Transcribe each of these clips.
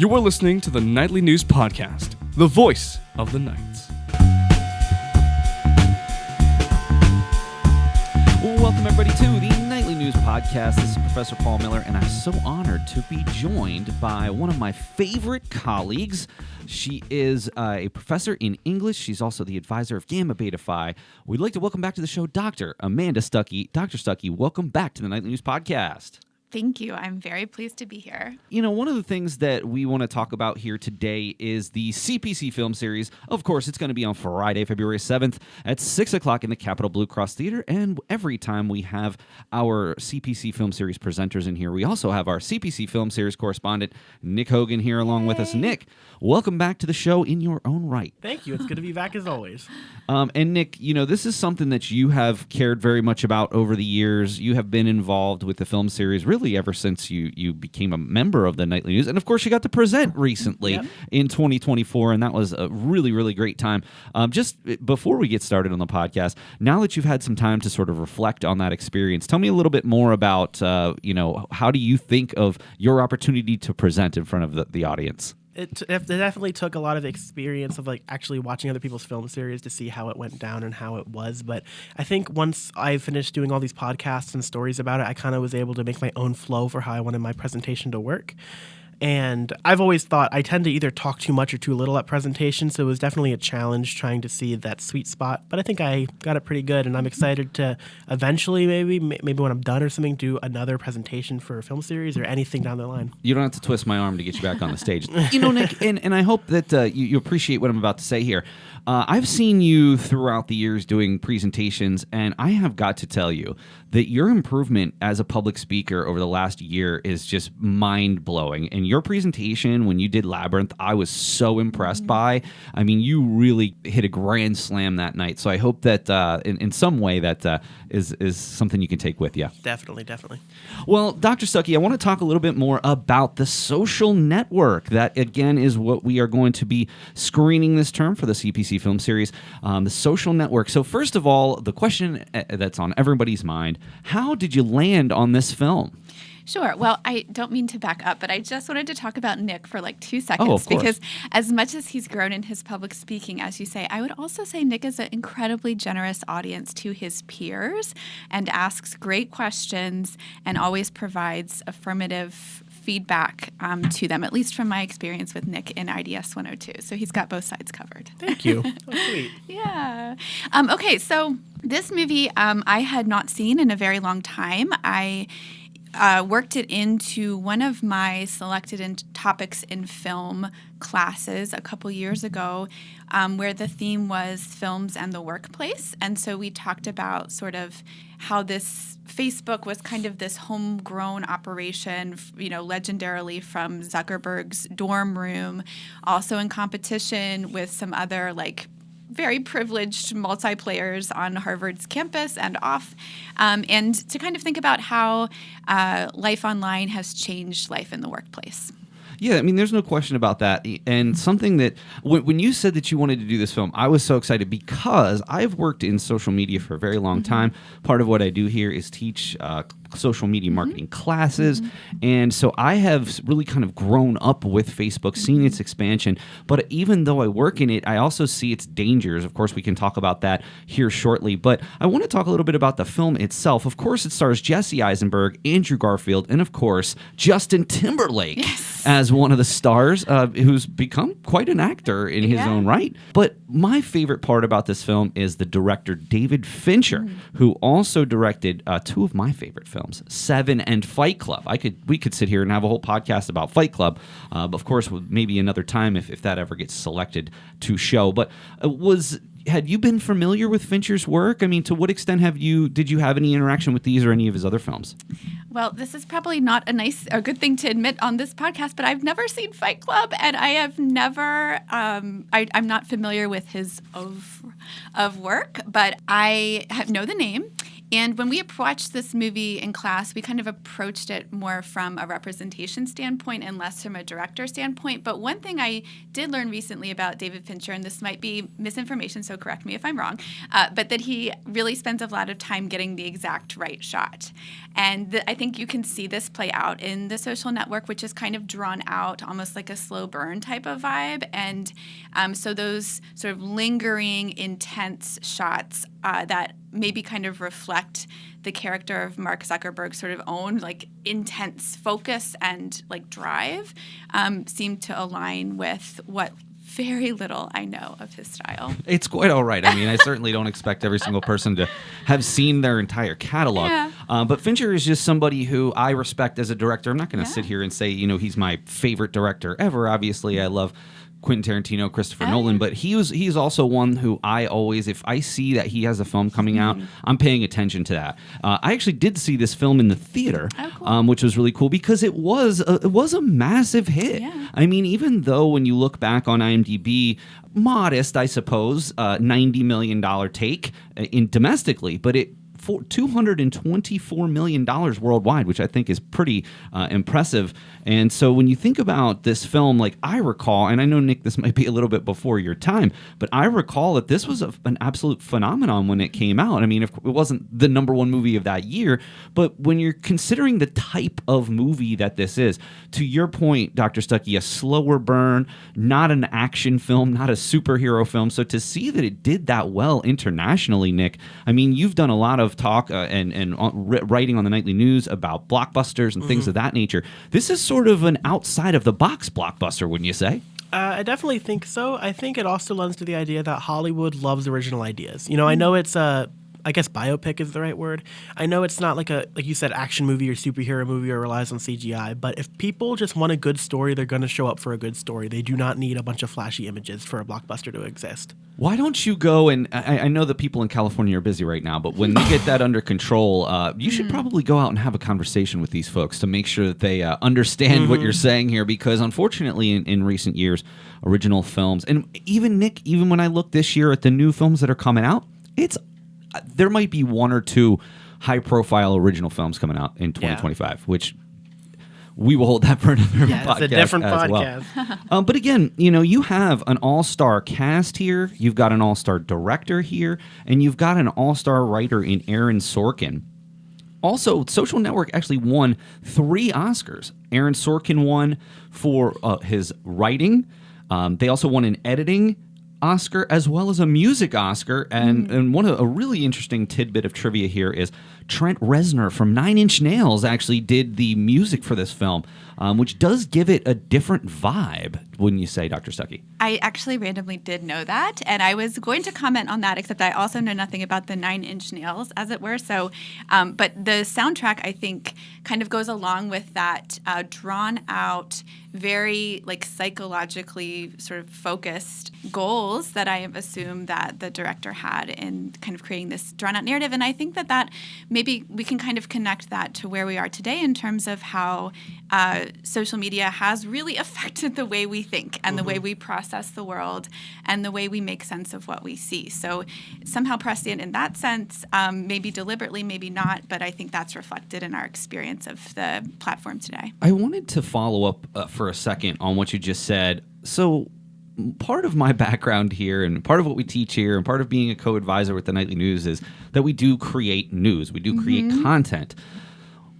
You are listening to the Nightly News Podcast, the voice of the Knights. Welcome, everybody, to the Nightly News Podcast. This is Professor Paul Miller, and I'm so honored to be joined by one of my favorite colleagues. She is a professor in English. She's also the advisor of Gamma Beta Phi. We'd like to welcome back to the show Dr. Amanda Stuckey. Dr. Stuckey, welcome back to the Nightly News Podcast. Thank you. I'm very pleased to be here. You know, one of the things that we want to talk about here today is the CPC Film Series. Of course, it's going to be on Friday, February 7th at 6 o'clock in the Capitol Blue Cross Theater. And every time we have our CPC Film Series presenters in here, we also have our CPC Film Series correspondent, Nick Hogan, here along with us. Nick, welcome back to the show in your own right. Thank you. It's good to be back as always. And Nick, you know, this is something that you have cared very much about over the years. You have been involved with the film series really ever since you became a member of the Nightly News. And of course, you got to present recently in 2024, and that was a really, really great time. Just before we get started on the podcast, now that you've had some time to sort of reflect on that experience, tell me a little bit more about, how do you think of your opportunity to present in front of the audience? It definitely took a lot of experience of actually watching other people's film series to see how it went down and how it was. But I think once I finished doing all these podcasts and stories about it, I kind of was able to make my own flow for how I wanted my presentation to work. And I've always thought I tend to either talk too much or too little at presentations, so it was definitely a challenge trying to see that sweet spot. But I think I got it pretty good, and I'm excited to eventually, maybe when I'm done or something, do another presentation for a film series or anything down the line. You don't have to twist my arm to get you back on the stage. You know, Nick, and I hope that you appreciate what I'm about to say here. I've seen you throughout the years doing presentations, and I have got to tell you that your improvement as a public speaker over the last year is just mind-blowing. And your presentation when you did Labyrinth, I was so impressed by. I mean, you really hit a grand slam that night. So I hope that in some way that is something you can take with you. Definitely. Well, Dr. Stuckey, I want to talk a little bit more about the social network. That, again, is what we are going to be screening this term for the CPC Film Series, the social network. So first of all, the question that's on everybody's mind, how did you land on this film? Sure. Well, I don't mean to back up, but I just wanted to talk about Nick for 2 seconds. Oh, of course. Because as much as he's grown in his public speaking, as you say, I would also say Nick is an incredibly generous audience to his peers and asks great questions and always provides affirmative feedback to them, at least from my experience with Nick in IDS 102. So he's got both sides covered. Thank you. Oh, sweet. Yeah. Okay, so this movie I had not seen in a very long time. I worked it into one of my selected topics in film classes a couple years ago, where the theme was films and the workplace. And so we talked about sort of how this Facebook was kind of this homegrown operation, legendarily from Zuckerberg's dorm room, also in competition with some other very privileged multiplayers on Harvard's campus and off, and to kind of think about how life online has changed life in the workplace. Yeah, I mean, there's no question about that. And something that, when you said that you wanted to do this film, I was so excited because I've worked in social media for a very long time. Part of what I do here is teach social media marketing classes. And so I have really kind of grown up with Facebook, seen its expansion. But even though I work in it, I also see its dangers. Of course, we can talk about that here shortly. But I want to talk a little bit about the film itself. Of course, it stars Jesse Eisenberg, Andrew Garfield, and of course, Justin Timberlake as one of the stars, who's become quite an actor in his own right. But my favorite part about this film is the director, David Fincher, who also directed two of my favorite films, Seven and Fight Club. We could sit here and have a whole podcast about Fight Club, but of course, maybe another time if that ever gets selected to show. But had you been familiar with Fincher's work? I mean, to what extent did you have any interaction with these or any of his other films? Well, this is probably not a good thing to admit on this podcast, but I've never seen Fight Club, and I have never, I'm not familiar with his of work, but I know the name. And when we watched this movie in class, we kind of approached it more from a representation standpoint and less from a director standpoint. But one thing I did learn recently about David Fincher, and this might be misinformation, so correct me if I'm wrong, but that he really spends a lot of time getting the exact right shot. And I think you can see this play out in The Social Network, which is kind of drawn out, almost like a slow burn type of vibe. And so those sort of lingering, intense shots that maybe kind of reflect the character of Mark Zuckerberg's sort of own like intense focus and like drive seem to align with what very little I know of his style. It's quite all right. I mean, I certainly don't expect every single person to have seen their entire catalog. Yeah. But Fincher is just somebody who I respect as a director. I'm not going to sit here and say, he's my favorite director ever. Obviously, I love Quentin Tarantino, Christopher Nolan, but he's also one who I always, if I see that he has a film coming out, I'm paying attention to that. I actually did see this film in the theater, which was really cool because it was a massive hit. Yeah. I mean, even though when you look back on IMDb, modest, I suppose, $90 million take in domestically, but it for $224 million worldwide, which I think is pretty impressive. And so when you think about this film, like I recall, and I know, Nick, this might be a little bit before your time, but I recall that this was an absolute phenomenon when it came out. I mean, it wasn't the number one movie of that year, but when you're considering the type of movie that this is, to your point, Dr. Stuckey, a slower burn, not an action film, not a superhero film. So to see that it did that well internationally, Nick, I mean, you've done a lot of talk and writing on the nightly news about blockbusters and things of that nature. This is sort of an outside of the box blockbuster, wouldn't you say? I definitely think so. I think it also lends to the idea that Hollywood loves original ideas. I know it's I guess biopic is the right word. I know it's not like you said, action movie or superhero movie or relies on CGI, but if people just want a good story, they're going to show up for a good story. They do not need a bunch of flashy images for a blockbuster to exist. Why don't you go and I know that people in California are busy right now, but when they get that under control, you should probably go out and have a conversation with these folks to make sure that they understand what you're saying here, because unfortunately in recent years, original films, and even Nick, even when I look this year at the new films that are coming out, there might be one or two high-profile original films coming out in 2025, which we will hold that for another podcast. It's a different as podcast. Well. But again, you have an all-star cast here, you've got an all-star director here, and you've got an all-star writer in Aaron Sorkin. Also, Social Network actually won 3 Oscars. Aaron Sorkin won for his writing. They also won an editing Oscar as well as a music Oscar. And a really interesting tidbit of trivia here is Trent Reznor from Nine Inch Nails actually did the music for this film, which does give it a different vibe, wouldn't you say, Dr. Stuckey? I actually randomly did know that, and I was going to comment on that, except I also know nothing about the Nine Inch Nails, as it were. So, but the soundtrack, I think, kind of goes along with that drawn out, very like psychologically sort of focused goals that I assume that the director had in kind of creating this drawn out narrative. And I think that maybe we can kind of connect that to where we are today in terms of how social media has really affected the way we think and the way we process the world and the way we make sense of what we see. So somehow prescient in that sense, maybe deliberately, maybe not, but I think that's reflected in our experience of the platform today. I wanted to follow up for a second on what you just said. So part of my background here and part of what we teach here and part of being a co-advisor with the Nightly News is that we do create news. We do create content.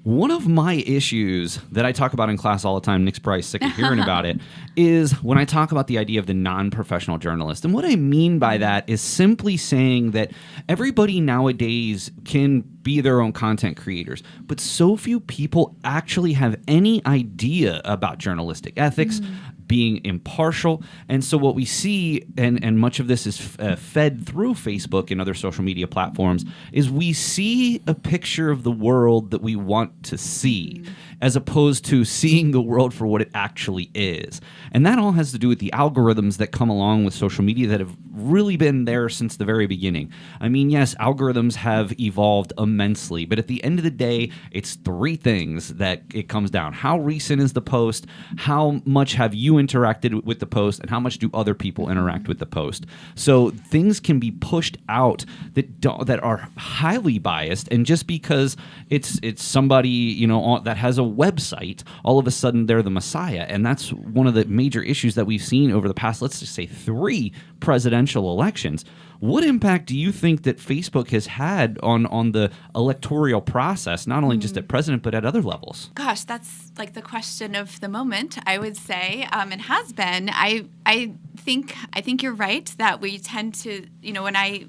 One of my issues that I talk about in class all the time, Nick's probably sick of hearing about it, is when I talk about the idea of the non-professional journalist. And what I mean by that is simply saying that everybody nowadays can be their own content creators, but so few people actually have any idea about journalistic ethics, being impartial. And so what we see, and much of this is fed through Facebook and other social media platforms, is we see a picture of the world that we want to see, as opposed to seeing the world for what it actually is. And that all has to do with the algorithms that come along with social media that have really been there since the very beginning. I mean, yes, algorithms have evolved immensely, but at the end of the day, it's 3 things that it comes down. How recent is the post? How much have you you interacted with the post and how much do other people interact with the post. So things can be pushed out that are highly biased, and just because it's somebody that has a website, all of a sudden they're the messiah. And that's one of the major issues that we've seen over the past, let's just say, 3 presidential elections. What impact do you think that Facebook has had on the electoral process, not only just at president, but at other levels? Gosh, that's like the question of the moment, I would say. It has been. I think you're right that we tend to, when I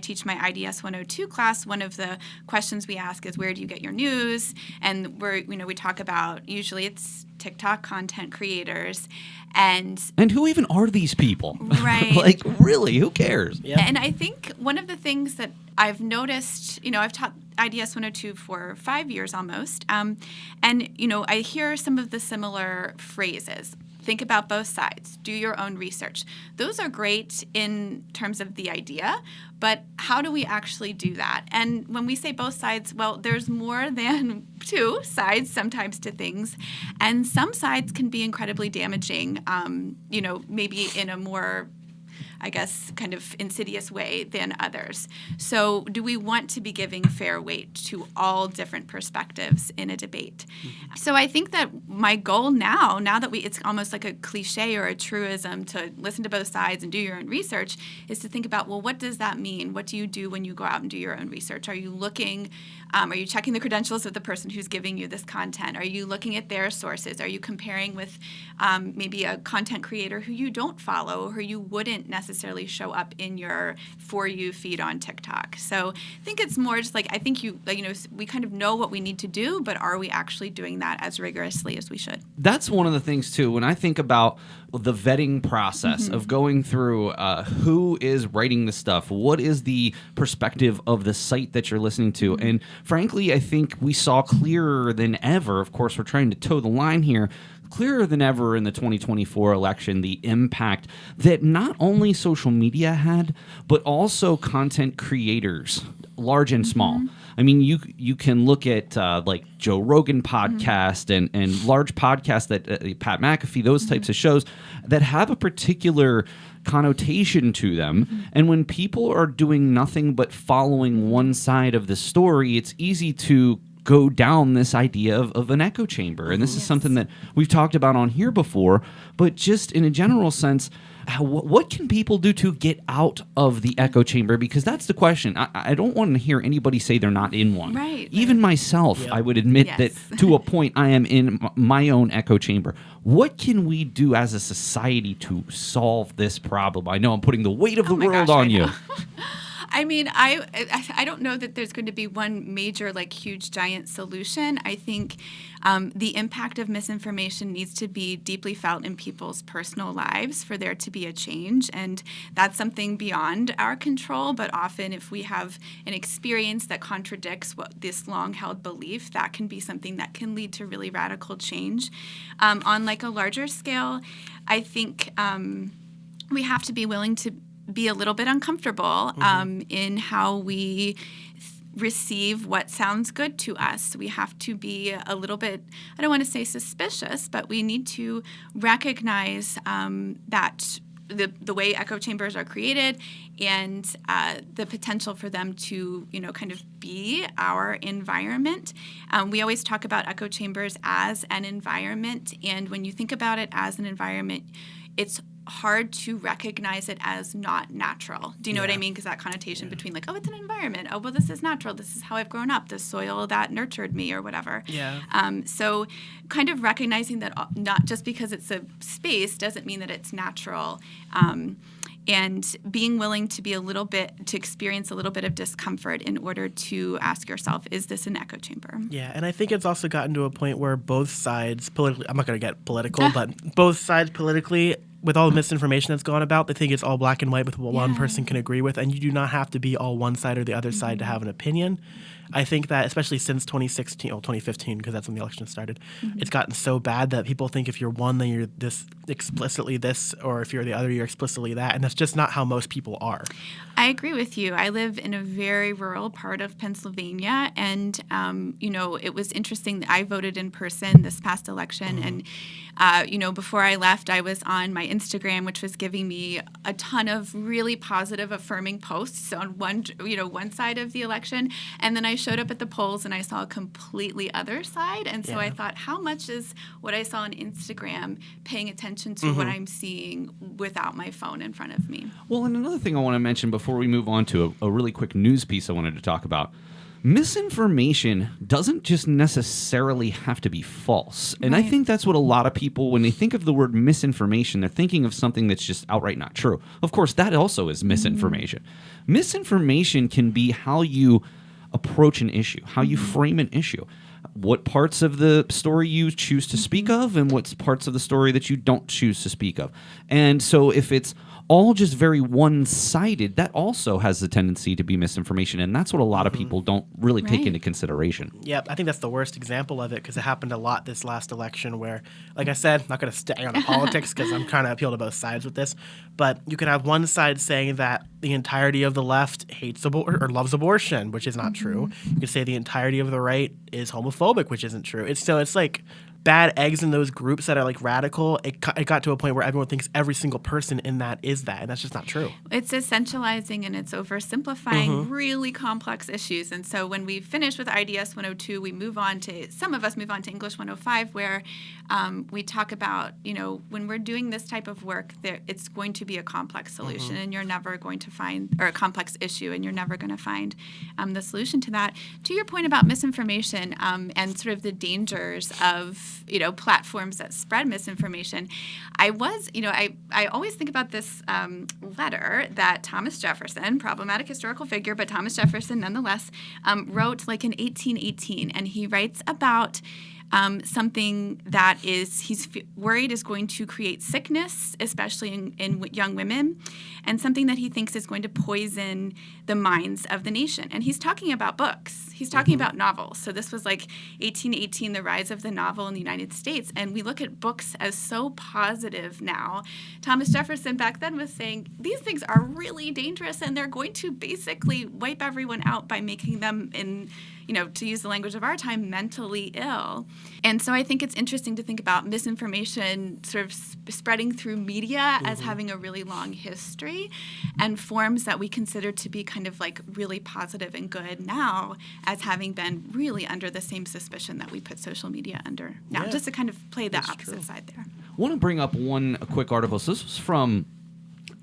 teach my IDS 102 class, one of the questions we ask is, where do you get your news? And we talk about, usually it's TikTok content creators. And who even are these people? Right. Like, really, who cares? Yeah. And I think one of the things that I've noticed, I've taught IDS 102 for 5 years almost. And I hear some of the similar phrases. Think about both sides. Do your own research. Those are great in terms of the idea, but how do we actually do that? And when we say both sides, well, there's more than 2 sides sometimes to things, and some sides can be incredibly damaging, maybe in a more, I guess, kind of insidious way than others. So do we want to be giving fair weight to all different perspectives in a debate? Mm-hmm. So I think that my goal now that it's almost like a cliche or a truism to listen to both sides and do your own research, is to think about, well, what does that mean? What do you do when you go out and do your own research? Are you looking, are you checking the credentials of the person who's giving you this content? Are you looking at their sources? Are you comparing with maybe a content creator who you don't follow or who you wouldn't necessarily show up in your For You feed on TikTok? So I think it's more just I think we kind of know what we need to do, but are we actually doing that as rigorously as we should? That's one of the things, too, when I think about the vetting process of going through who is writing the stuff, what is the perspective of the site that you're listening to. And frankly, I think we saw clearer than ever, of course, we're trying to toe the line here, clearer than ever in the 2024 election, the impact that not only social media had, but also content creators, large and small. I mean, you can look at like Joe Rogan podcast and large podcasts that Pat McAfee, those types of shows that have a particular connotation to them. And when people are doing nothing but following one side of the story, it's easy to go down this idea of an echo chamber. And this is something that we've talked about on here before, but just in a general sense, what can people do to get out of the echo chamber? Because that's the question. I don't want to hear anybody say they're not in one. Right. Even myself, I would admit that to a point I am in my own echo chamber. What can we do as a society to solve this problem? I know I'm putting the weight of the world on you. I mean, I don't know that there's going to be one major, huge, giant solution. I think the impact of misinformation needs to be deeply felt in people's personal lives for there to be a change. And that's something beyond our control. But often if we have an experience that contradicts this long-held belief, that can be something that can lead to really radical change. On a larger scale, I think we have to be willing to be a little bit uncomfortable in how we receive what sounds good to us. We have to be a little bit, I don't want to say suspicious, but we need to recognize that the way echo chambers are created and the potential for them to, kind of be our environment. We always talk about echo chambers as an environment, and when you think about it as an environment, it's hard to recognize it as not natural. Do you know what I mean? Because that connotation between it's an environment. Oh, well, this is natural. This is how I've grown up. The soil that nurtured me or whatever. Yeah. So kind of recognizing that not just because it's a space doesn't mean that it's natural. And being willing to to experience a little bit of discomfort in order to ask yourself, is this an echo chamber? Yeah, and I think it's also gotten to a point where both sides politically, I'm not going to get political, but both sides politically with all the misinformation that's gone about, they think it's all black and white with what one person can agree with, and you do not have to be all one side or the other side to have an opinion. I think that especially since 2015, because that's when the election started, it's gotten so bad that people think if you're one, then you're this explicitly this, or if you're the other, you're explicitly that, and that's just not how most people are. I agree with you. I live in a very rural part of Pennsylvania, and it was interesting that I voted in person this past election, and before I left, I was on my Instagram, which was giving me a ton of really positive, affirming posts on one side of the election, and then I showed up at the polls and I saw a completely other side, and so I thought, how much is what I saw on Instagram paying attention to what I'm seeing without my phone in front of me? Well, and another thing I want to mention before we move on to a really quick news piece I wanted to talk about. Misinformation doesn't just necessarily have to be false. And I think that's what a lot of people, when they think of the word misinformation, they're thinking of something that's just outright not true. Of course, that also is misinformation. Misinformation can be how you approach an issue, how you frame an issue, what parts of the story you choose to speak of, and what parts of the story that you don't choose to speak of. And so if it's all just very one-sided, that also has the tendency to be misinformation, and that's what a lot of people don't really take into consideration. Yep, I think that's the worst example of it, because it happened a lot this last election where, like I said, I'm not going to stay on the politics because I'm trying to appeal to both sides with this, but you could have one side saying that the entirety of the left hates or loves abortion, which is not true. You could say the entirety of the right is homophobic, which isn't true. It's like bad eggs in those groups that are like radical. It got to a point where everyone thinks every single person in that is that, and that's just not true. It's essentializing and it's oversimplifying really complex issues. And so when we finish with IDS 102, some of us move on to English 105, where we talk about, when we're doing this type of work, it's going to be a complex solution, and you're never going to find, or a complex issue, and you're never going to find the solution to that. To your point about misinformation and sort of the dangers of platforms that spread misinformation, I always think about this letter that Thomas Jefferson, problematic historical figure, but Thomas Jefferson nonetheless, wrote like in 1818, and he writes about something that he's worried is going to create sickness, especially in young women, and something that he thinks is going to poison the minds of the nation. And he's talking about books. He's talking about novels. So this was like 1818, the rise of the novel in the United States. And we look at books as so positive now. Thomas Jefferson back then was saying these things are really dangerous, and they're going to basically wipe everyone out by making them, to use the language of our time, mentally ill. And so I think it's interesting to think about misinformation sort of spreading through media as having a really long history, and forms that we consider to be kind of like really positive and good now as having been really under the same suspicion that we put social media under now, just to kind of play the opposite side there. I want to bring up one quick article. So this was from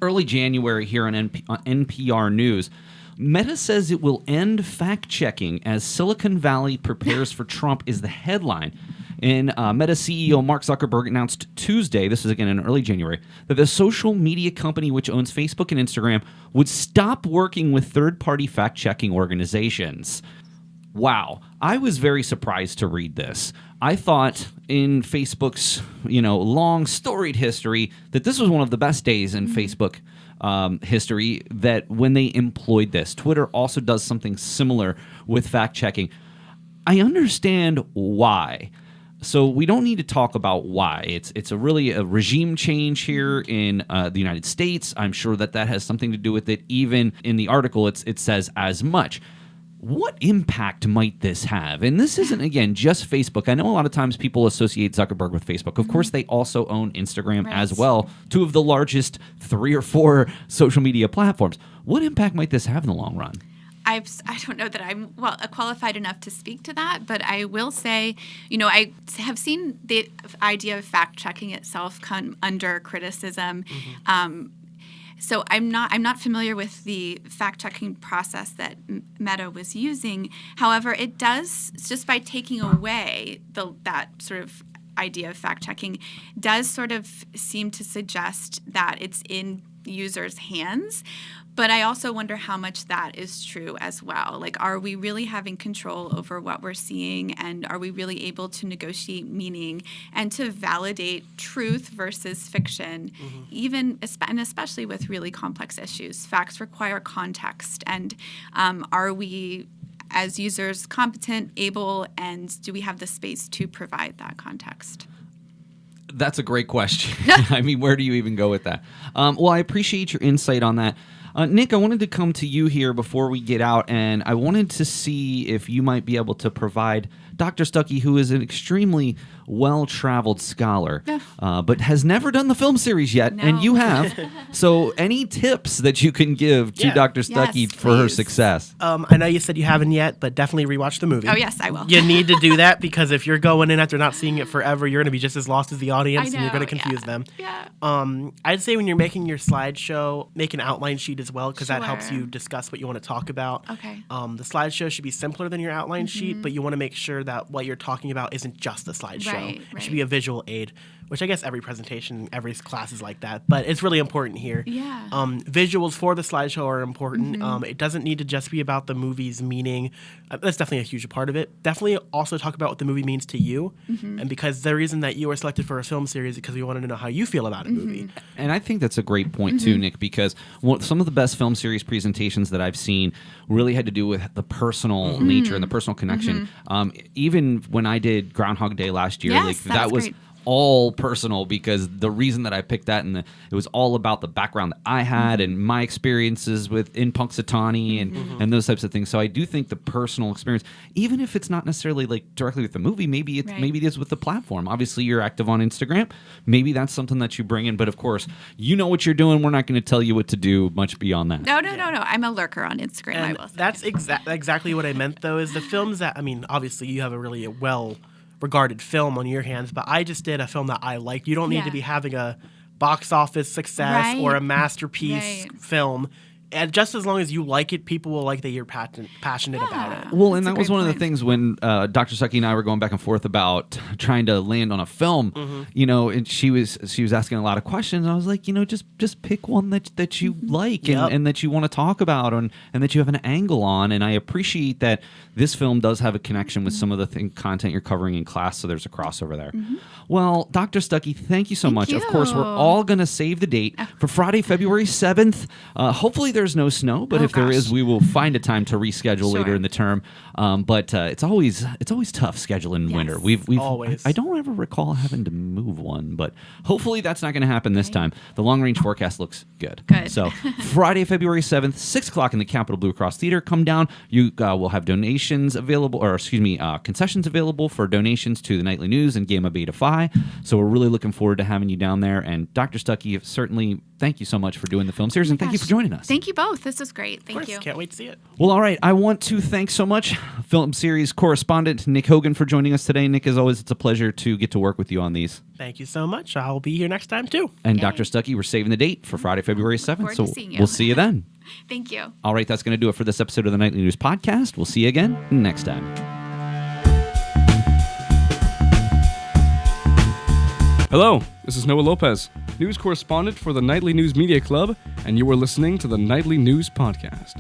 early January here on NPR News. Meta says it will end fact-checking as Silicon Valley prepares for Trump is the headline. And Meta CEO Mark Zuckerberg announced Tuesday, this is again in early January, that the social media company which owns Facebook and Instagram would stop working with third-party fact-checking organizations. Wow. I was very surprised to read this. I thought in Facebook's, long storied history that this was one of the best days in Facebook history, that when they employed this. Twitter also does something similar with fact-checking. I understand why. So we don't need to talk about why. It's really a regime change here in the United States. I'm sure that has something to do with it. Even in the article, it says as much. What impact might this have? And this isn't, again, just Facebook. I know a lot of times people associate Zuckerberg with Facebook. Of course, they also own Instagram as well, two of the largest 3 or 4 social media platforms. What impact might this have in the long run? I don't know that I'm qualified enough to speak to that, but I will say, I have seen the idea of fact-checking itself come under criticism. So I'm not familiar with the fact-checking process that Meta was using. However, it does, just by taking away that sort of idea of fact-checking, does sort of seem to suggest that it's in users' hands. But I also wonder how much that is true as well. Like, are we really having control over what we're seeing? And are we really able to negotiate meaning and to validate truth versus fiction, even and especially with really complex issues? Facts require context. And are we, as users, competent, able, and do we have the space to provide that context? That's a great question. I mean, where do you even go with that? Well, I appreciate your insight on that. Nick, I wanted to come to you here before we get out, and I wanted to see if you might be able to provide Dr. Stuckey, who is an extremely well-traveled scholar, but has never done the film series yet, and you have. So any tips that you can give to Dr. Stuckey for her success? I know you said you haven't yet, but definitely rewatch the movie. Oh, yes, I will. You need to do that because if you're going in after not seeing it forever, you're going to be just as lost as the audience, and you're going to confuse them. Yeah. I'd say when you're making your slideshow, make an outline sheet as well because that helps you discuss what you want to talk about. Okay. The slideshow should be simpler than your outline sheet, but you want to make sure that what you're talking about isn't just a slideshow. Right. It should be a visual aid, which I guess every presentation, every class is like that, but it's really important here. Yeah. Visuals for the slideshow are important. It doesn't need to just be about the movie's meaning. That's definitely a huge part of it. Definitely also talk about what the movie means to you, and because the reason that you were selected for a film series is because we wanted to know how you feel about a movie. And I think that's a great point too, Nick, because some of the best film series presentations that I've seen really had to do with the personal nature and the personal connection. Even when I did Groundhog Day last year, Yes, that was great. all personal because the reason that I picked that it was all about the background that I had and my experiences in Punxsutawney and those types of things. So I do think the personal experience, even if it's not necessarily like directly with the movie, maybe it is with the platform. Obviously, you're active on Instagram. Maybe that's something that you bring in. But of course, you know what you're doing. We're not going to tell you what to do much beyond that. No. I'm a lurker on Instagram, And I will say. that's exactly what I meant, though, is the films that, I mean, obviously you have a really well-regarded film on your hands, but I just did a film that I liked. You don't need to be having a box office success or a masterpiece film. And just as long as you like it, people will like that you're passionate about it. Well, and That's a that was great one of the point. things when Dr. Stuckey and I were going back and forth about trying to land on a film, and she was asking a lot of questions. And I was like, just pick one that you like and that you want to talk about and that you have an angle on. And I appreciate that this film does have a connection with some of the content you're covering in class, so there's a crossover there. Well, Dr. Stuckey, thank you so much. you. Of course, we're all going to save the date for Friday, February 7th. Hopefully there's no snow, but if there is, we will find a time to reschedule later in the term. But it's always tough scheduling in winter. We've always. I don't ever recall having to move one, but hopefully that's not going to happen this time. The long range forecast looks good. So Friday, February 7th, 6 o'clock in the Capitol Blue Cross Theater. Come down. You will have donations available, concessions available for donations to the Nightly News and Gamma Beta Phi. So we're really looking forward to having you down there. And Dr. Stuckey, certainly thank you so much for doing the film series, and thank you for joining us. Thank you both. This was great. Thank Of course, you. can't wait to see it. Well, all right. I want to thank so much film series correspondent Nick Hogan for joining us today. Nick, as always, it's a pleasure to get to work with you on these. Thank you so much. I'll be here next time, too. And Yay. Dr. Stuckey, we're saving the date for Friday, February 7th. forward So to seeing you. we'll see you then. Thank you. All right. That's going to do it for this episode of the Nightly News Podcast. We'll see you again next time. Hello, this is Noah Lopez, news correspondent for the Nightly News Media Club, and you are listening to the Nightly News Podcast.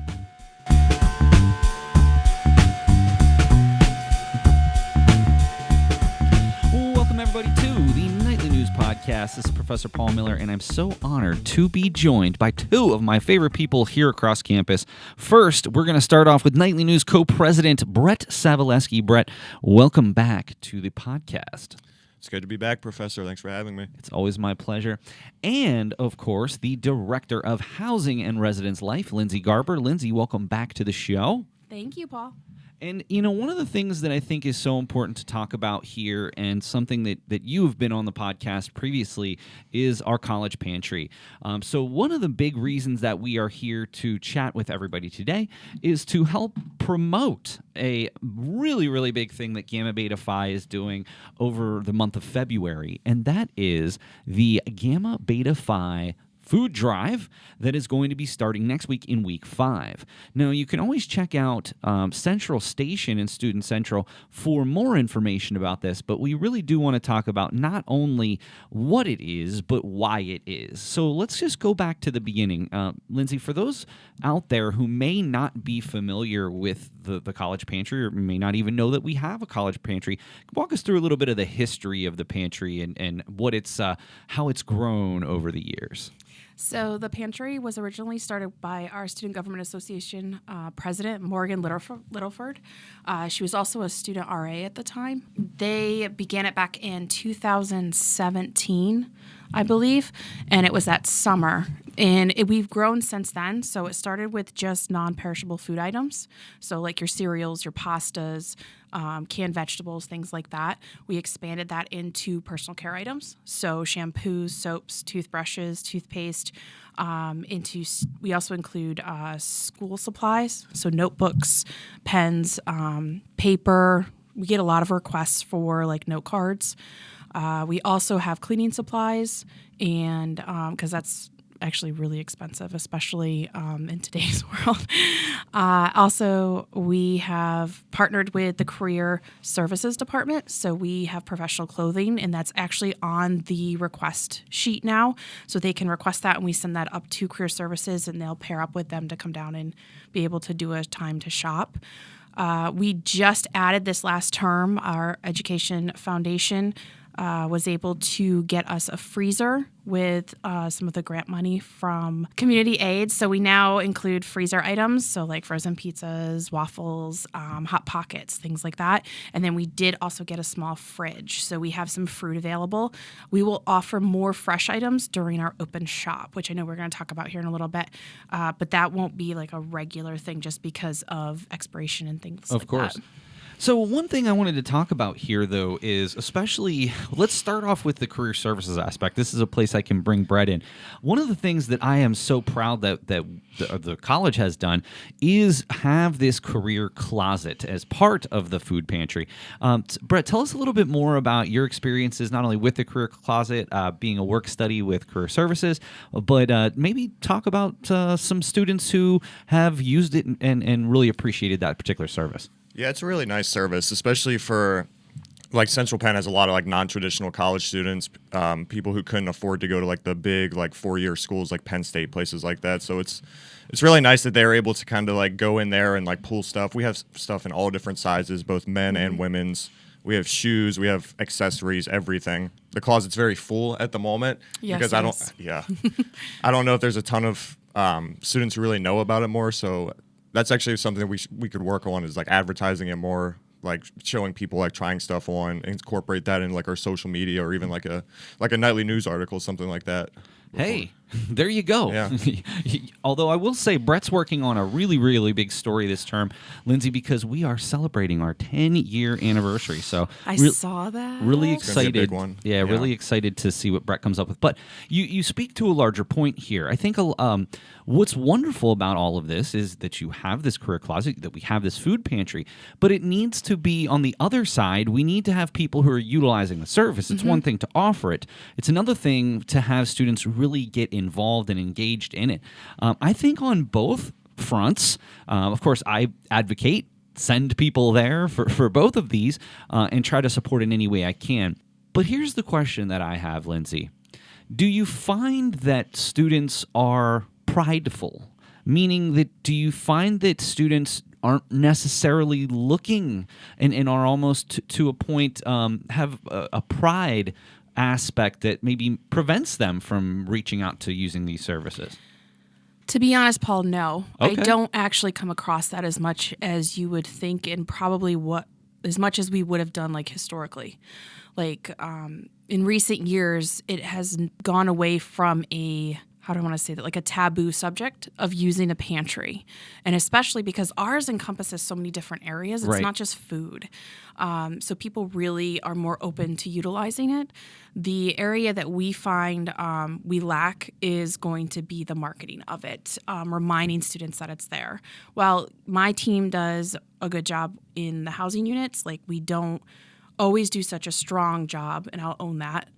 Welcome, everybody, to the Nightly News Podcast. This is Professor Paul Miller, and I'm so honored to be joined by two of my favorite people here across campus. First, we're going to start off with Nightly News co-president Brett Savaleski. Brett, welcome back to the podcast. It's good to be back, Professor. Thanks for having me. It's always my pleasure. And, of course, the Director of Housing and Residence Life, Lindsay Garber. Lindsay, welcome back to the show. Thank you, Paul. And, one of the things that I think is so important to talk about here, and something that you have been on the podcast previously, is our college pantry. So one of the big reasons that we are here to chat with everybody today is to help promote a really, really big thing that Gamma Beta Phi is doing over the month of February, and that is the Gamma Beta Phi food drive that is going to be starting next week in week 5. Now, you can always check out Central Station and Student Central for more information about this, but we really do want to talk about not only what it is, but why it is. So let's just go back to the beginning. Lindsay, for those out there who may not be familiar with the college pantry or may not even know that we have a college pantry, walk us through a little bit of the history of the pantry and what it's how it's grown over the years. So the pantry was originally started by our Student Government Association president, Morgan Littleford. She was also a student RA at the time. They began it back in 2017, I believe, and it was that summer. And we've grown since then. So it started with just non-perishable food items. So like your cereals, your pastas, canned vegetables, things like that. We expanded that into personal care items. So shampoos, soaps, toothbrushes, toothpaste. We also include school supplies. So notebooks, pens, paper. We get a lot of requests for like note cards. We also have cleaning supplies, and because that's actually really expensive, especially in today's world. Also, we have partnered with the Career Services Department, so we have professional clothing, and that's actually on the request sheet now, so they can request that, and we send that up to Career Services, and they'll pair up with them to come down and be able to do a time to shop. We just added this last term, our Education Foundation was able to get us a freezer with some of the grant money from community aid. So we now include freezer items, so like frozen pizzas, waffles, Hot Pockets, things like that. And then we did also get a small fridge. So we have some fruit available. We will offer more fresh items during our open shop, which I know we're going to talk about here in a little bit. But that won't be like a regular thing just because of expiration and things like that. Of course. So one thing I wanted to talk about here, though, is especially, let's start off with the career services aspect. This is a place I can bring Brett in. One of the things that I am so proud that the college has done is have this career closet as part of the food pantry. Brett, tell us a little bit more about your experiences, not only with the career closet, being a work study with career services, but maybe talk about some students who have used it and really appreciated that particular service. Yeah, it's a really nice service, especially for, like, Central Penn has a lot of, like, non-traditional college students, people who couldn't afford to go to, like, the big, like, 4-year schools like Penn State, places like that. So it's really nice that they're able to kind of, like, go in there and, like, pull stuff. We have stuff in all different sizes, both men and women's. We have shoes, we have accessories, everything. The closet's very full at the moment because I don't know if there's a ton of students who really know about it more, so that's actually something we could work on, is like advertising it more, like showing people like trying stuff on, incorporate that in like our social media or even like a nightly news article, something like that. Hey, there you go. Yeah. Although I will say Brett's working on a really, really big story this term, Lindsay, because we are celebrating our 10-year anniversary. So I saw that. Really It's gonna be a excited. big one. Yeah, really excited to see what Brett comes up with. But you speak to a larger point here. I think what's wonderful about all of this is that you have this career closet, that we have this food pantry, but it needs to be on the other side. We need to have people who are utilizing the service. It's one thing to offer it. It's another thing to have students really get involved and engaged in it. I think on both fronts, of course, I advocate send people there for both of these and try to support in any way I can. But here's the question that I have, Lindsay. Do you find that students are prideful? Meaning that do you find that students aren't necessarily looking and are almost to a point have a pride aspect that maybe prevents them from reaching out to using these services? To be honest, Paul, no. Okay. I don't actually come across that as much as you would think, and probably as much as we would have done like historically. Like in recent years, it has gone away from how do I want to say that, like a taboo subject of using a pantry. And especially because ours encompasses so many different areas. It's not just food. So people really are more open to utilizing it. The area that we find we lack is going to be the marketing of it, reminding students that it's there. Well, my team does a good job in the housing units. Like we don't always do such a strong job, and I'll own that,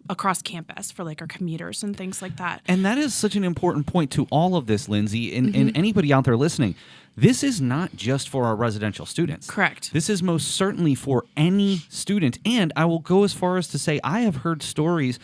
across campus for like our commuters and things like that. And that is such an important point to all of this, Lindsay, and anybody out there listening. This is not just for our residential students. Correct. This is most certainly for any student. And I will go as far as to say I have heard stories,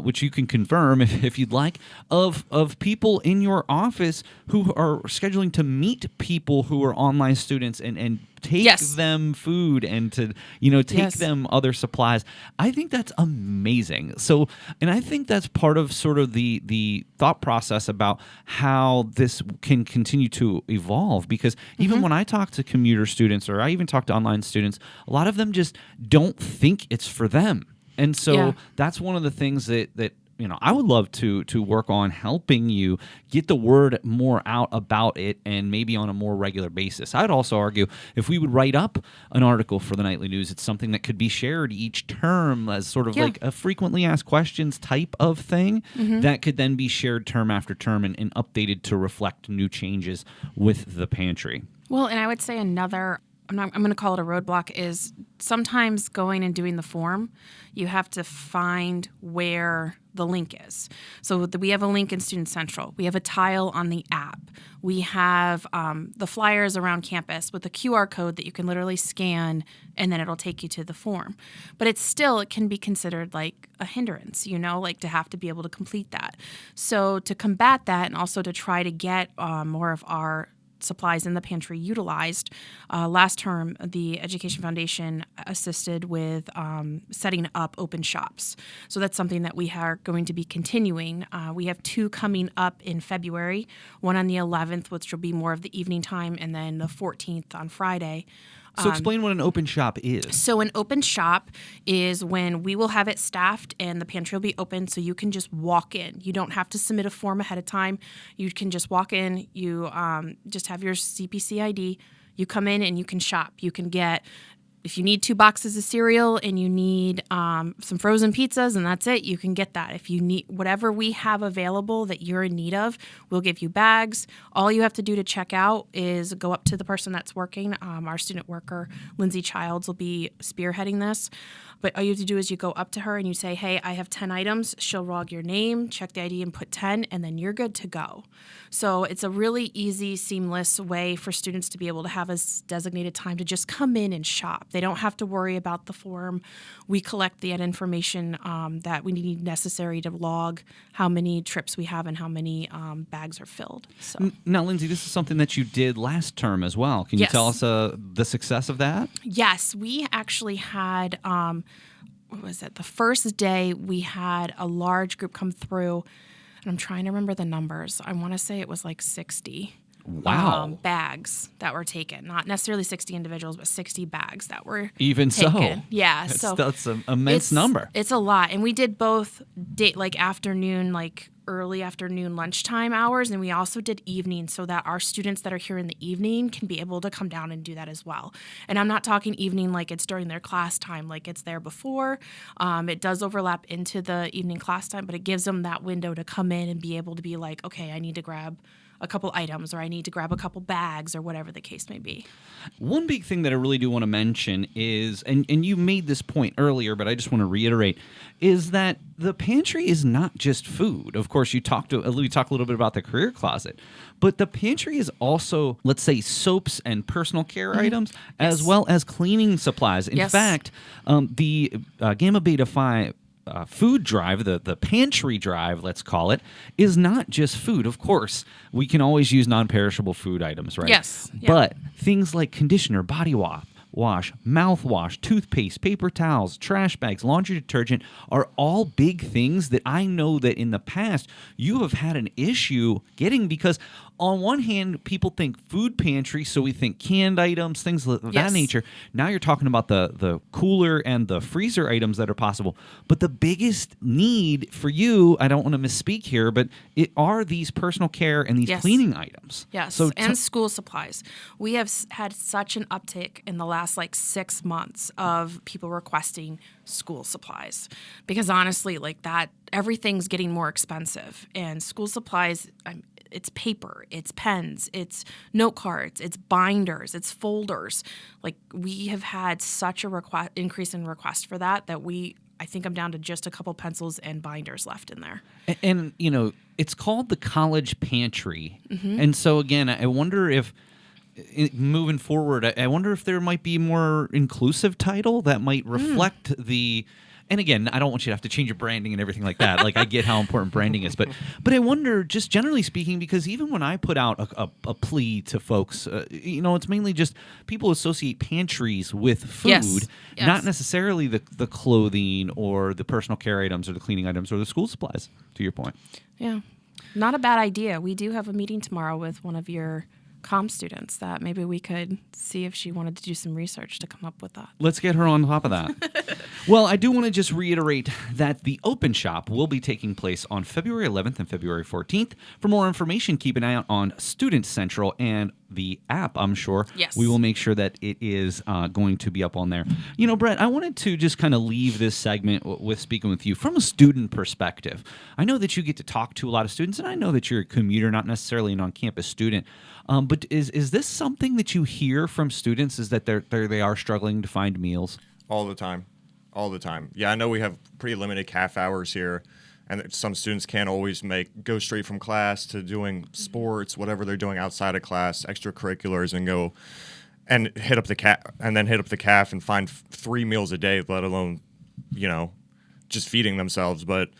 which you can confirm if you'd like, of people in your office who are scheduling to meet people who are online students and take Yes. them food and to take Yes. them other supplies. I think that's amazing. So, and I think that's part of sort of the thought process about how this can continue to evolve, because even when I talk to commuter students, or I even talk to online students, a lot of them just don't think it's for them. And so Yeah. that's one of the things that I would love to work on, helping you get the word more out about it, and maybe on a more regular basis. I'd also argue if we would write up an article for the Nightly News, it's something that could be shared each term as sort of like a frequently asked questions type of thing that could then be shared term after term and updated to reflect new changes with the pantry. Well, and I would say another, I'm going to call it a roadblock, is sometimes going and doing the form, you have to find where the link is. So we have a link in Student Central. We have a tile on the app. We have the flyers around campus with a QR code that you can literally scan, and then it'll take you to the form. But it can be considered like a hindrance, like to have to be able to complete that. So to combat that, and also to try to get more of our supplies in the pantry utilized. Last term, the Education Foundation assisted with setting up open shops. So that's something that we are going to be continuing. We have 2 coming up in February, one on the 11th, which will be more of the evening time, and then the 14th on Friday. So explain what an open shop is. So an open shop is when we will have it staffed and the pantry will be open, so you can just walk in. You don't have to submit a form ahead of time. You can just walk in. You just have your CPC ID. You come in and you can shop. You can get, if you need 2 boxes of cereal and you need some frozen pizzas and that's it, you can get that. If you need whatever we have available that you're in need of, we'll give you bags. All you have to do to check out is go up to the person that's working. Our student worker, Lindsay Childs, will be spearheading this. But all you have to do is you go up to her and you say, hey, I have 10 items. She'll log your name, check the ID, and put 10, and then you're good to go. So it's a really easy, seamless way for students to be able to have a designated time to just come in and shop. They don't have to worry about the form. We collect the information that we need necessary to log how many trips we have and how many bags are filled. So. Now, Lindsay, this is something that you did last term as well. Can you tell us the success of that? Yes, we actually had, what was it? The first day we had a large group come through, and I'm trying to remember the numbers. I want to say it was like 60. Wow. Bags that were taken. Not necessarily 60 individuals, but 60 bags that were Even taken. so. Yeah. That's an immense number. It's a lot. And we did both afternoon, like early afternoon lunchtime hours, and we also did evening, so that our students that are here in the evening can be able to come down and do that as well. And I'm not talking evening like it's during their class time, like it's there before. It does overlap into the evening class time, but it gives them that window to come in and be able to be like, okay, I need to grab a couple items, or I need to grab a couple bags, or whatever the case may be. One big thing that I really do want to mention is, and you made this point earlier, but I just want to reiterate, is that the pantry is not just food. Of course, we talked a little bit about the career closet, but the pantry is also, let's say, soaps and personal care items, as well as cleaning supplies. In fact, the Gamma Beta Phi food drive, the pantry drive, let's call it, is not just food. Of course, we can always use non-perishable food items, right? Yes. Yeah. But things like conditioner, body wash, mouthwash, toothpaste, paper towels, trash bags, laundry detergent are all big things that I know that in the past you have had an issue getting, because on one hand, people think food pantry, so we think canned items, things of that nature. Now you're talking about the cooler and the freezer items that are possible. But the biggest need for you, I don't want to misspeak here, but it are these personal care and these cleaning items. Yes, So and school supplies. We have had such an uptick in the last 6 months of people requesting school supplies, because honestly, everything's getting more expensive, and school supplies, it's paper, it's pens, it's note cards, it's binders, it's folders. Like, we have had such a increase in request for that I think I'm down to just a couple pencils and binders left in there. And it's called the College Pantry. And so, again, I wonder if, moving forward, I wonder if there might be a more inclusive title that might reflect the... And again, I don't want you to have to change your branding and everything like that. Like, I get how important branding is. But I wonder, just generally speaking, because even when I put out a plea to folks, it's mainly just people associate pantries with food, Yes. not necessarily the clothing or the personal care items or the cleaning items or the school supplies, to your point. Yeah. Not a bad idea. We do have a meeting tomorrow with one of your comm students that maybe we could see if she wanted to do some research to come up with that. Let's get her on top of that. Well, I do want to just reiterate that the open shop will be taking place on February 11th and February 14th. For more information, keep an eye out on Student Central and the app, I'm sure. Yes. We will make sure that it is going to be up on there. Brett, I wanted to just kind of leave this segment with speaking with you from a student perspective. I know that you get to talk to a lot of students, and I know that you're a commuter, not necessarily an on-campus student. But is this something that you hear from students, is that they are struggling to find meals? All the time. Yeah, I know we have pretty limited CAF hours here, and some students can't always go straight from class to doing sports, whatever they're doing outside of class, extracurriculars, and go and hit up the CAF and find 3 meals a day, let alone, just feeding themselves. But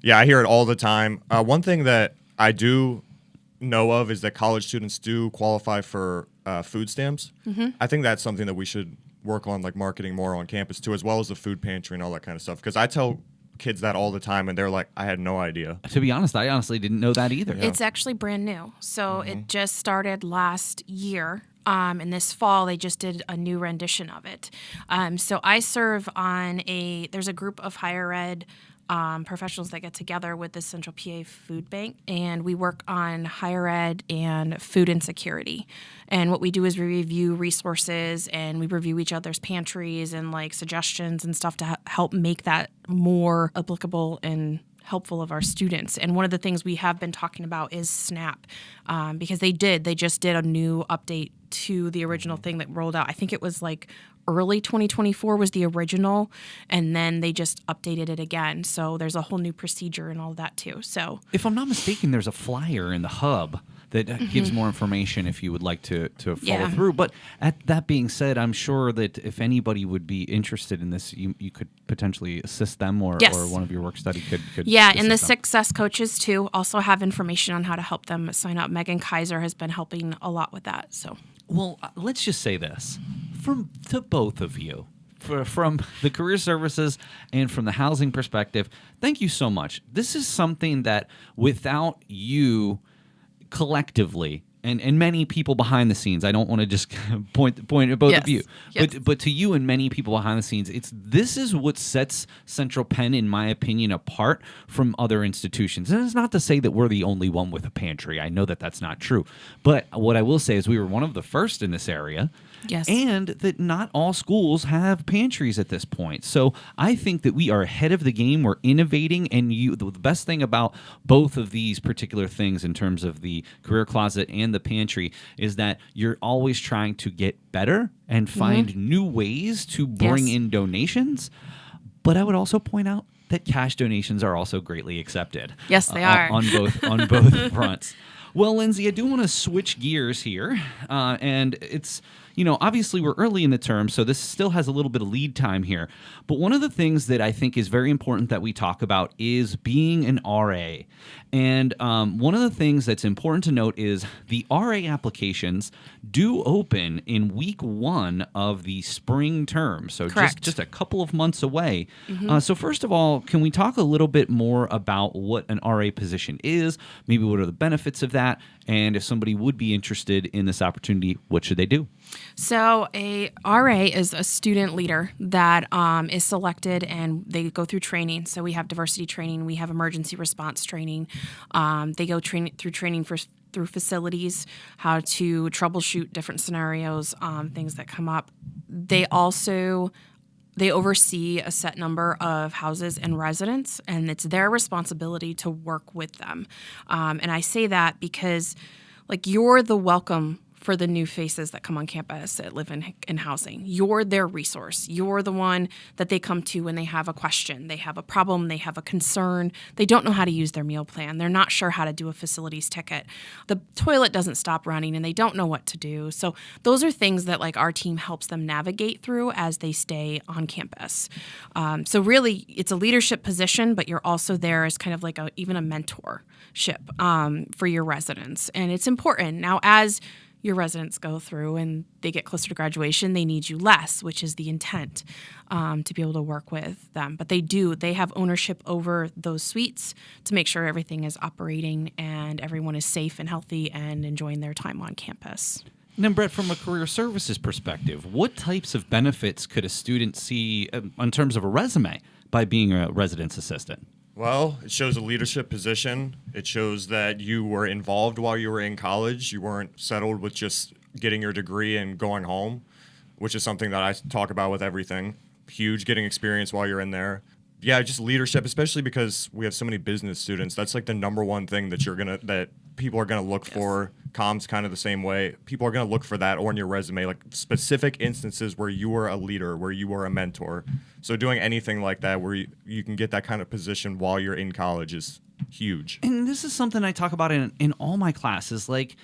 yeah, I hear it all the time. One thing that I do know of is that college students do qualify for food stamps. I think that's something that we should work on, like marketing more on campus too, as well as the food pantry and all that kind of stuff. Because I tell kids that all the time, and they're like, I had no idea. To be honest, I honestly didn't know that either. It's actually brand new. So it just started last year. And this fall, they just did a new rendition of it. So I serve on there's a group of higher ed professionals that get together with the Central PA Food Bank, and we work on higher ed and food insecurity. And what we do is we review resources, and we review each other's pantries and like suggestions and stuff to help make that more applicable and helpful of our students. And one of the things we have been talking about is SNAP, because they just did a new update to the original thing that rolled out. I think it was like early 2024 was the original, and then they just updated it again. So there's a whole new procedure and all of that too. So if I'm not mistaken, there's a flyer in the hub that gives more information if you would like to follow through. But that being said, I'm sure that if anybody would be interested in this, you could potentially assist them, or one of your work study could and the them. success coaches too also have information on how to help them sign up. Megan Kaiser has been helping a lot with that. So, well, let's just say this to both of you. From the career services and from the housing perspective, thank you so much. This is something that without you collectively and many people behind the scenes, I don't want to just point at both of you, but to you and many people behind the scenes, this is what sets Central Penn, in my opinion, apart from other institutions. And it's not to say that we're the only one with a pantry. I know that that's not true. But what I will say is we were one of the first in this area. Yes. And that not all schools have pantries at this point. So I think that we are ahead of the game. We're innovating. And the best thing about both of these particular things in terms of the career closet and the pantry is that you're always trying to get better and find new ways to bring in donations. But I would also point out that cash donations are also greatly accepted. Yes, they are. On both fronts. Well, Lindsay, I do want to switch gears here. And it's... obviously we're early in the term, so this still has a little bit of lead time here. But one of the things that I think is very important that we talk about is being an RA. And one of the things that's important to note is the RA applications do open in week 1 of the spring term. So just a couple of months away. So first of all, can we talk a little bit more about what an RA position is? Maybe what are the benefits of that? And if somebody would be interested in this opportunity, what should they do? So a RA is a student leader that is selected, and they go through training. So we have diversity training, we have emergency response training. They go through training through facilities, how to troubleshoot different scenarios, things that come up. They also They oversee a set number of houses and residents, and it's their responsibility to work with them. And I say that because, like, you're the welcome for the new faces that come on campus that live in housing. You're their resource. You're the one that they come to when they have a question, they have a problem, they have a concern, they don't know how to use their meal plan, they're not sure how to do a facilities ticket, the toilet doesn't stop running and they don't know what to do. So those are things that like our team helps them navigate through as they stay on campus. So really it's a leadership position, but you're also there as kind of like even a mentorship for your residents. And it's important. Now, as your residents go through and they get closer to graduation, they need you less, which is the intent, to be able to work with them. But they have ownership over those suites to make sure everything is operating and everyone is safe and healthy and enjoying their time on campus. And then, Brett, from a career services perspective, what types of benefits could a student see in terms of a resume by being a residence assistant? Well, it shows a leadership position. It shows that you were involved while you were in college. You weren't settled with just getting your degree and going home, which is something that I talk about with everything. Huge, getting experience while you're in there. Yeah, just leadership, especially because we have so many business students. That's like the number one thing that people are gonna look for. Com's kind of the same way. People are gonna look for that on your resume, like specific instances where you were a leader, where you were a mentor. So doing anything like that where you can get that kind of position while you're in college is huge. And this is something I talk about in all my classes. Like,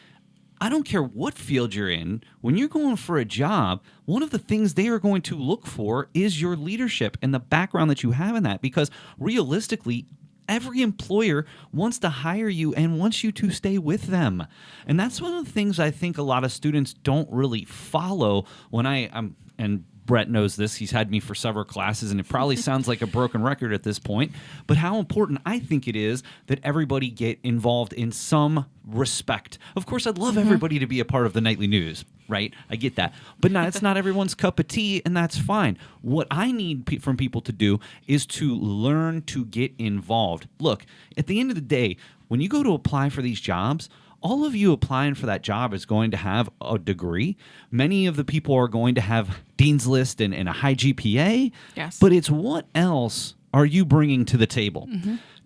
I don't care what field you're in, when you're going for a job, one of the things they are going to look for is your leadership and the background that you have in that. Because realistically, every employer wants to hire you and wants you to stay with them. And that's one of the things I think a lot of students don't really follow when and Brett knows this. He's had me for several classes, and it probably sounds like a broken record at this point, but how important I think it is that everybody get involved in some respect. Of course, I'd love everybody to be a part of the nightly news, right? I get that. But it's not everyone's cup of tea, and that's fine. What I need from people to do is to learn to get involved. Look, at the end of the day, when you go to apply for these jobs, all of you applying for that job is going to have a degree. Many of the people are going to have Dean's List and a high GPA. Yes. But it's what else are you bringing to the table?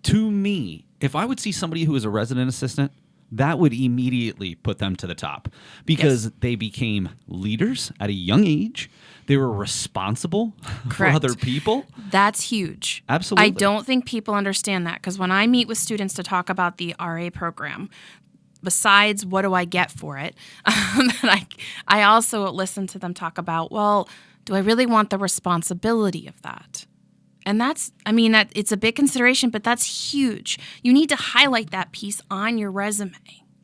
To me, if I would see somebody who is a resident assistant, that would immediately put them to the top because they became leaders at a young age. They were responsible for other people. That's huge. Absolutely. I don't think people understand that because when I meet with students to talk about the RA program, besides what do I get for it, I also listen to them talk about, well, do I really want the responsibility of that? And that it's a big consideration, but that's huge. You need to highlight that piece on your resume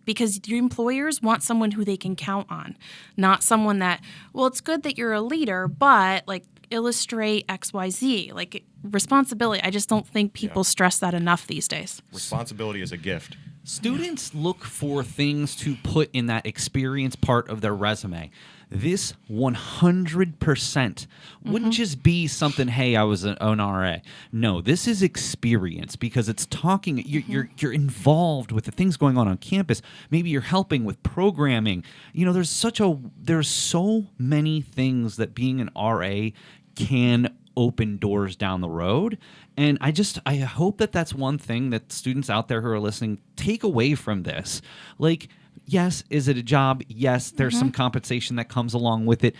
because your employers want someone who they can count on, not someone that, well, it's good that you're a leader, but like illustrate XYZ. Like responsibility, I just don't think people stress that enough these days. Responsibility is a gift. Students look for things to put in that experience part of their resume. This 100% wouldn't just be something, hey, I was an RA. No, this is experience because it's talking, you're involved with the things going on campus. Maybe you're helping with programming. You know, there's so many things that being an RA can open doors down the road. And I hope that that's one thing that students out there who are listening take away from this. Like, yes, is it a job? Yes, there's some compensation that comes along with it.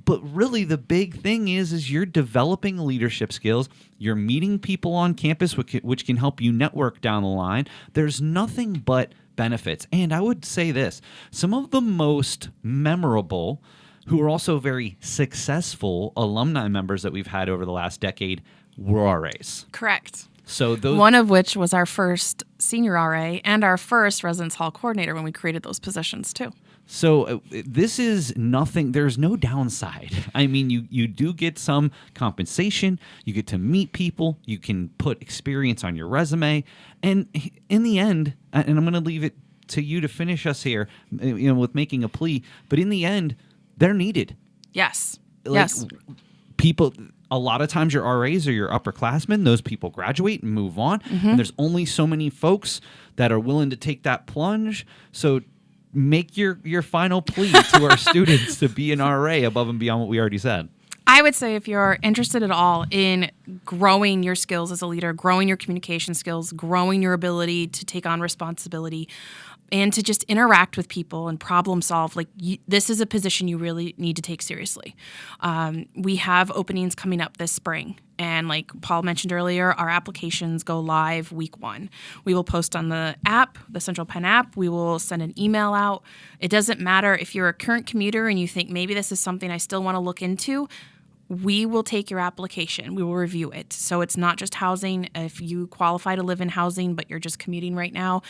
But really the big thing is you're developing leadership skills. You're meeting people on campus, which can help you network down the line. There's nothing but benefits. And I would say this, some of the most memorable who are also very successful alumni members that we've had over the last decade were RAs. Correct. So one of which was our first senior RA and our first residence hall coordinator when we created those positions too. So this is nothing. There's no downside. I mean, you do get some compensation. You get to meet people. You can put experience on your resume. And in the end, and I'm going to leave it to you to finish us here, with making a plea. But in the end, they're needed. Yes. Yes. People, a lot of times your RAs are your upperclassmen. Those people graduate and move on. And there's only so many folks that are willing to take that plunge. So make your final plea to our students to be an RA above and beyond what we already said. I would say if you're interested at all in growing your skills as a leader, growing your communication skills, growing your ability to take on responsibility, and to just interact with people and problem solve, this is a position you really need to take seriously. We have openings coming up this spring. And like Paul mentioned earlier, our applications go live week 1. We will post on the app, the Central Penn app. We will send an email out. It doesn't matter if you're a current commuter and you think maybe this is something I still want to look into. We will take your application. We will review it. So it's not just housing. If you qualify to live in housing, but you're just commuting right now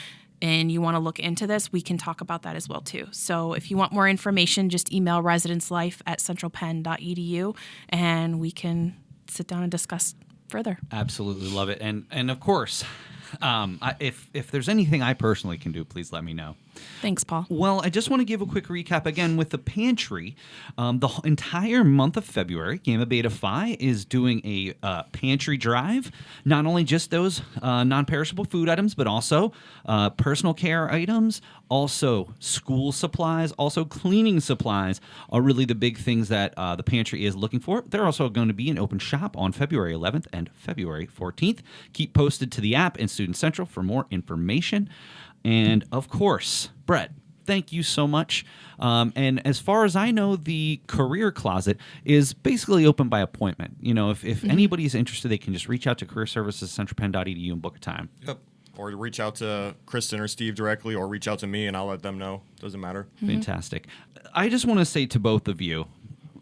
and you want to look into this, we can talk about that as well too. So if you want more information, just email residencelife@centralpenn.edu and we can sit down and discuss further. Absolutely love it. And of course, if there's anything I personally can do, please let me know. Thanks, Paul. Well, I just want to give a quick recap again with the Pantry. The entire month of February, Gamma Beta Phi is doing a pantry drive. Not only just those non-perishable food items, but also personal care items, also school supplies, also cleaning supplies are really the big things that the Pantry is looking for. They're also going to be an open shop on February 11th and February 14th. Keep posted to the app and Student Central for more information. And of course, Brett, thank you so much. And as far as I know, the career closet is basically open by appointment. You know, if anybody's interested, they can just reach out to career services centralpenn.edu and book a time. Yep. Or reach out to Kristen or Steve directly, or reach out to me and I'll let them know. Doesn't matter. Fantastic. I just want to say to both of you,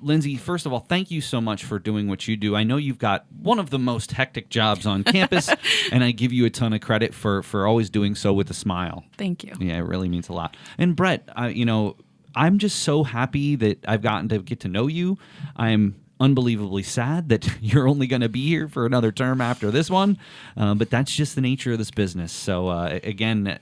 Lindsay, first of all, thank you so much for doing what you do. I know you've got one of the most hectic jobs on campus, and I give you a ton of credit for always doing so with a smile. Thank you. Yeah, it really means a lot. And Brett, I'm just so happy that I've gotten to get to know you. I'm unbelievably sad that you're only going to be here for another term after this one, but that's just the nature of this business. So again,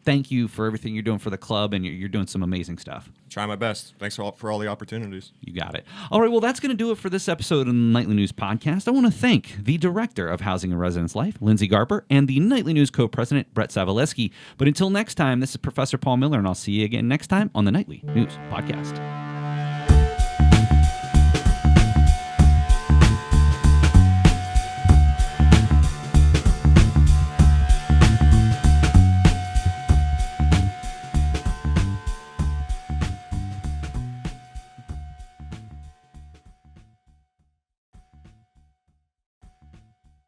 thank you for everything you're doing for the club, and you're doing some amazing stuff. Try my best. Thanks for all the opportunities. You got it. All right, well, that's going to do it for this episode of the Nightly News Podcast. I want to thank the Director of Housing and Residence Life, Lindsay Garber, and the Nightly News Co-President, Brett Savaleski. But until next time, this is Professor Paul Miller, and I'll see you again next time on the Nightly News Podcast.